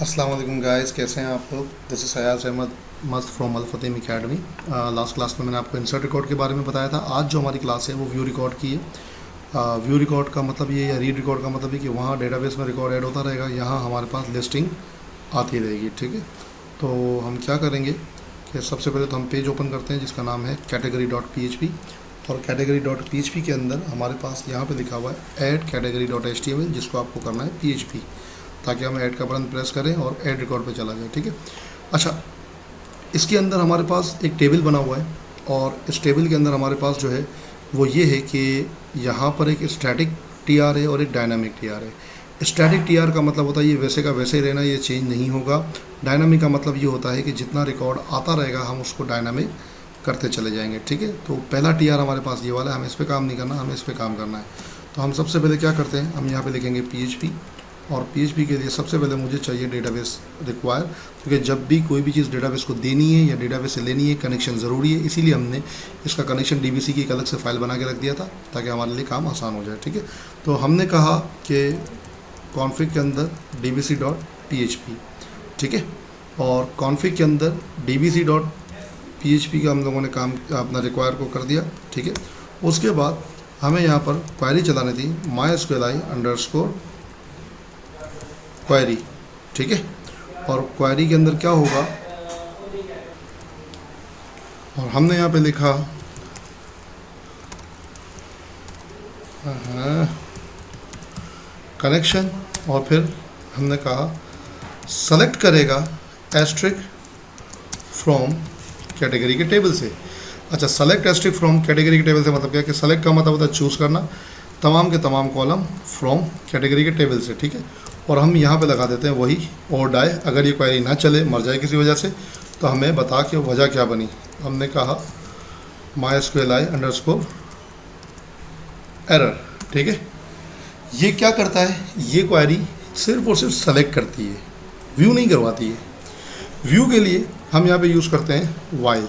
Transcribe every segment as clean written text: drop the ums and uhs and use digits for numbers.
अस्सलाम वालेकुम गाइस, कैसे हैं आप लोग। This is Sayaz Ahmad Mast from Al Fatem academy. Last class में मैंने आपको इंसर्ट रिकॉर्ड के बारे में बताया था। आज जो हमारी क्लास है वो व्यू रिकॉर्ड की है। व्यू रिकॉर्ड का मतलब ये या रीड रिकॉर्ड का मतलब ये कि वहाँ डेटाबेस में रिकॉर्ड ऐड होता रहेगा, यहाँ हमारे पास लिस्टिंग आती रहेगी। ठीक है, तो हम क्या करेंगे कि सबसे पहले तो हम पेज ओपन करते हैं जिसका नाम है category.php। और category.php के अंदर हमारे पास यहाँ पे लिखा हुआ है ऐड category.html, जिसको आपको करना है PHP, ताकि हम ऐड का बटन प्रेस करें और ऐड रिकॉर्ड पे चला जाए। ठीक है, अच्छा, इसके अंदर हमारे पास एक टेबल बना हुआ है और इस टेबल के अंदर हमारे पास जो है वो ये है कि यहाँ पर एक स्टैटिक टीआर है और एक डायनामिक टीआर है। स्टैटिक टीआर का मतलब होता है ये वैसे का वैसे ही रहना, ये चेंज नहीं होगा। डायनामिक का मतलब ये होता है कि जितना रिकॉर्ड आता रहेगा हम उसको डायनामिक करते चले जाएंगे। ठीक है, तो पहला टीआर हमारे पास ये वाला है, हमें इस पर काम नहीं करना, हमें इस पर काम करना है। तो हम सबसे पहले क्या करते हैं, हम यहाँ पे लिखेंगे PHP। और PHP के लिए सबसे पहले मुझे चाहिए डेटाबेस रिक्वायर, क्योंकि जब भी कोई भी चीज़ डेटाबेस को देनी है या डेटाबेस से लेनी है कनेक्शन ज़रूरी है, इसीलिए हमने इसका कनेक्शन DBC की एक अलग से फाइल बना के रख दिया था ताकि हमारे लिए काम आसान हो जाए। ठीक है, तो हमने कहा कि कॉन्फ़िग के अंदर dbc.php। ठीक है, और कॉन्फ़िग के अंदर dbc.php का हम लोगों ने काम अपना रिक्वायर को कर दिया। ठीक है, उसके बाद हमें यहाँ पर क्वेरी चलानी थी mysqli_query। ठीक है, और क्वेरी के अंदर क्या होगा, और हमने यहाँ पे लिखा कनेक्शन, और फिर हमने कहा सेलेक्ट करेगा एस्ट्रिक फ्रॉम कैटेगरी के टेबल से। अच्छा, सेलेक्ट एस्ट्रिक फ्रॉम कैटेगरी के टेबल से मतलब क्या कि सेलेक्ट का मतलब होता है चूज़ करना तमाम के तमाम कॉलम फ्रॉम कैटेगरी के टेबल से। ठीक है, और हम यहाँ पे लगा देते हैं वही और डाई, अगर ये क्वेरी ना चले, मर जाए किसी वजह से, तो हमें बता के वजह क्या बनी। हमने कहा mysqli_error। ठीक है, ये क्या करता है, ये क्वेरी सिर्फ और सिर्फ सेलेक्ट करती है, व्यू नहीं करवाती है। व्यू के लिए हम यहाँ पे यूज़ करते हैं वाइल,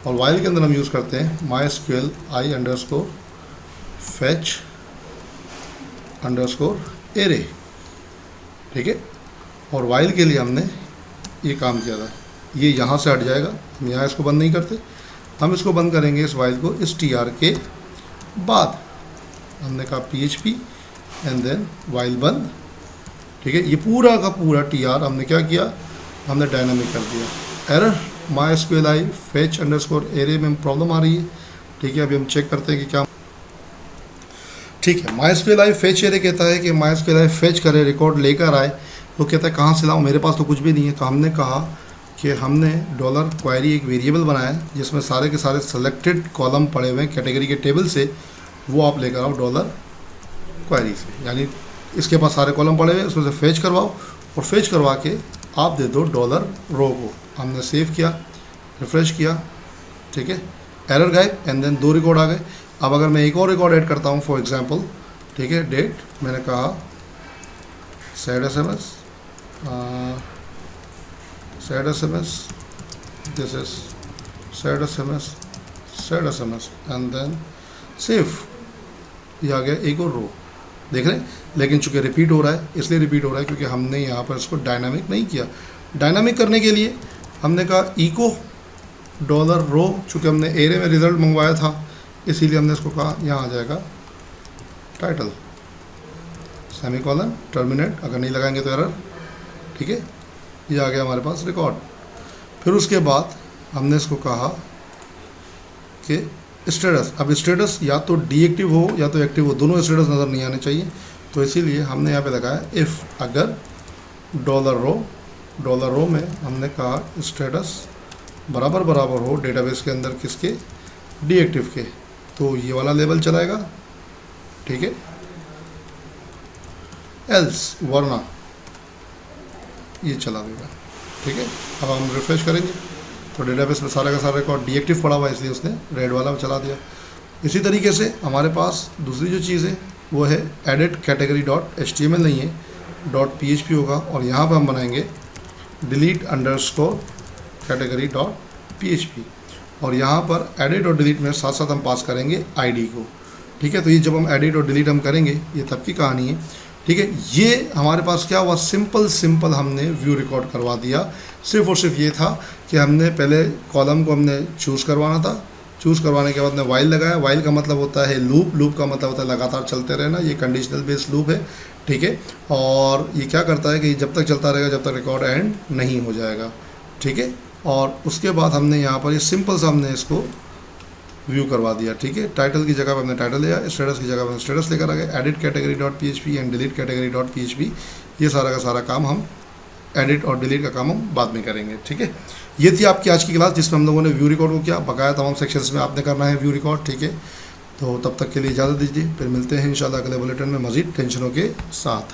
और वाइल के अंदर हम यूज़ करते हैं mysqli_fetch_array। ठीक है, और वाइल के लिए हमने ये काम किया था, ये यहाँ से हट जाएगा, हम यहाँ इसको बंद नहीं करते, हम इसको बंद करेंगे इस वाइल को इस TR के बाद। हमने कहा PHP एंड देन वाइल बंद। ठीक है, ये पूरा का पूरा TR हमने क्या किया, हमने डायनामिक कर दिया। एरर mysqli_fetch_array में प्रॉब्लम आ रही है। ठीक है, अभी हम चेक करते हैं कि क्या। ठीक है, mysqli_fetch_array कहता है कि mysqli फेच करे, रिकॉर्ड लेकर आए, तो कहता है कहाँ से लाऊं, मेरे पास तो कुछ भी नहीं है। तो हमने कहा कि हमने $query एक वेरिएबल बनाया है जिसमें सारे के सारे सेलेक्टेड कॉलम पड़े हुए हैं कैटेगरी के टेबल से, वो आप लेकर आओ $query से, यानी इसके पास सारे कॉलम पड़े हुए हैं, उसमें से फेच करवाओ और फेच करवा के आप दे दो $row को। हमने सेव किया, रिफ्रेश किया। ठीक है, एरर गायब एंड देन 2 रिकॉर्ड आ गए। अब अगर मैं एक और रिकॉर्ड ऐड करता हूँ, फॉर एग्जांपल, ठीक है, डेट, मैंने कहा said SMS, this is said SMS and then save, ये आ गया एक और रो। देख रहे हैं, लेकिन चूंकि रिपीट हो रहा है, इसलिए रिपीट हो रहा है क्योंकि हमने यहाँ पर इसको डायनामिक नहीं किया। डायनामिक करने के लिए हमने कहा इको $row, चूँकि हमने एरे में रिज़ल्ट मंगवाया था इसीलिए हमने इसको कहा यहाँ आ जाएगा टाइटल सेमीकोलन टर्मिनेट, अगर नहीं लगाएंगे तो एरर। ठीक है, ये आ गया हमारे पास रिकॉर्ड। फिर उसके बाद हमने इसको कहा कि स्टेटस, अब स्टेटस या तो डीएक्टिव हो या तो एक्टिव हो, दोनों स्टेटस नज़र नहीं आने चाहिए, तो इसीलिए हमने यहाँ पे लगाया इफ़, अगर $row में हमने कहा स्टेटस बराबर बराबर हो डेटाबेस के अंदर किसके, डीएक्टिव के, तो ये वाला लेबल चलाएगा। ठीक है, एल्स, वरना ये चला देगा। ठीक है, अब हम रिफ्रेश करेंगे तो डेटाबेस में सारा का सारा रिकॉर्ड डीएक्टिव पड़ा हुआ है, इसलिए उसने रेड वाला चला दिया। इसी तरीके से हमारे पास दूसरी जो चीज़ है वो है एडिट category.html नहीं है, .php होगा, और यहाँ पर हम बनाएंगे delete_category.php, और यहाँ पर एडिट और डिलीट में साथ साथ हम पास करेंगे आईडी को। ठीक है, तो ये जब हम एडिट और डिलीट हम करेंगे, ये तब की कहानी है। ठीक है, ये हमारे पास क्या हुआ, सिंपल हमने व्यू रिकॉर्ड करवा दिया। सिर्फ और सिर्फ ये था कि हमने पहले कॉलम को हमने चूज़ करवाना था, चूज़ करवाने के बाद में वाइल लगाया। वाइल का मतलब होता है लूप, लूप का मतलब होता है लगातार चलते रहना, ये कंडीशनल बेस्ड लूप है, ठीक है। और ये क्या करता है कि जब तक चलता रहेगा जब तक रिकॉर्ड एंड नहीं हो जाएगा, ठीक है। और उसके बाद हमने यहाँ पर ये सिंपल सा हमने इसको व्यू करवा दिया, ठीक है। टाइटल की जगह पर हमने टाइटल लिया, स्टेटस की जगह पर स्टेटस लेकर आ गए, edit category dot PHP and delete category dot PHP, ये सारा का सारा काम हम एडिट और डिलीट का काम हम बाद में करेंगे, ठीक है। ये थी आपकी आज की क्लास जिसमें हम लोगों ने व्यू रिकॉर्ड को किया, बकाया तमाम सेक्शंस में आपने करना है व्यू रिकॉर्ड, ठीक है। तो तब तक के लिए इजाज़त दीजिए, फिर मिलते हैं इंशाल्लाह अगले बुलेटिन में मज़ीद टेंशनों के साथ।